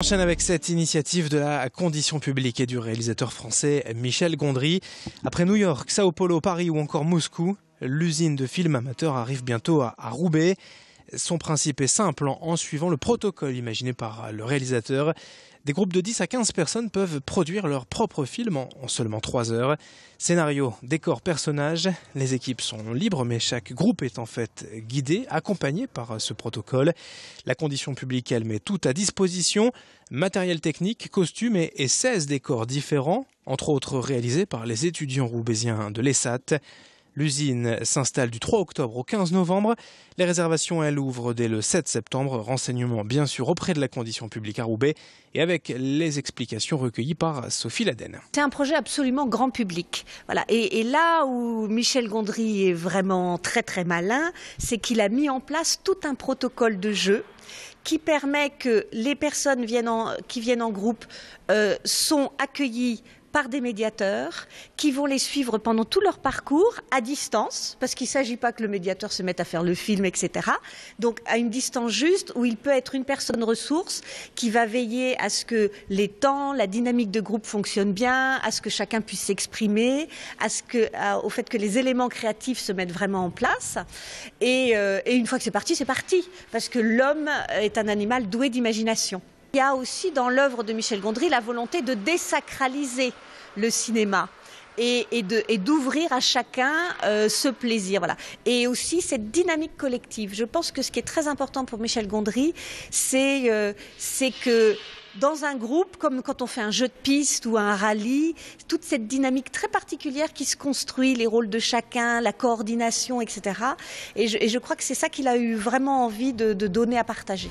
On enchaîne avec cette initiative de la condition publique et du réalisateur français Michel Gondry. Après New York, Sao Paulo, Paris ou encore Moscou, l'usine de films amateurs arrive bientôt à Roubaix. Son principe est simple, en suivant le protocole imaginé par le réalisateur. Des groupes de 10 à 15 personnes peuvent produire leur propre film en seulement 3 heures. Scénario, décor, personnages, les équipes sont libres, mais chaque groupe est en fait guidé, accompagné par ce protocole. La condition publique, elle, met tout à disposition. Matériel technique, costumes et 16 décors différents, entre autres réalisés par les étudiants roubaisiens de l'ESAT. L'usine s'installe du 3 octobre au 15 novembre. Les réservations, elles, ouvrent dès le 7 septembre. Renseignements, bien sûr, auprès de la condition publique à Roubaix et avec les explications recueillies par Sophie Laden. C'est un projet absolument grand public. Voilà. Et là où Michel Gondry est vraiment très très malin, c'est qu'il a mis en place tout un protocole de jeu qui permet que les personnes qui viennent en groupe sont accueillies par des médiateurs qui vont les suivre pendant tout leur parcours à distance, parce qu'il ne s'agit pas que le médiateur se mette à faire le film, etc. Donc à une distance juste où il peut être une personne ressource qui va veiller à ce que les temps, la dynamique de groupe fonctionne bien, à ce que chacun puisse s'exprimer, au fait que les éléments créatifs se mettent vraiment en place. Et une fois que c'est parti, parce que l'homme est un animal doué d'imagination. Il y a aussi dans l'œuvre de Michel Gondry la volonté de désacraliser le cinéma et d'ouvrir à chacun ce plaisir. Voilà. Et aussi cette dynamique collective. Je pense que ce qui est très important pour Michel Gondry, c'est que dans un groupe, comme quand on fait un jeu de piste ou un rallye, toute cette dynamique très particulière qui se construit, les rôles de chacun, la coordination, etc. Et je crois que c'est ça qu'il a eu vraiment envie de donner à partager.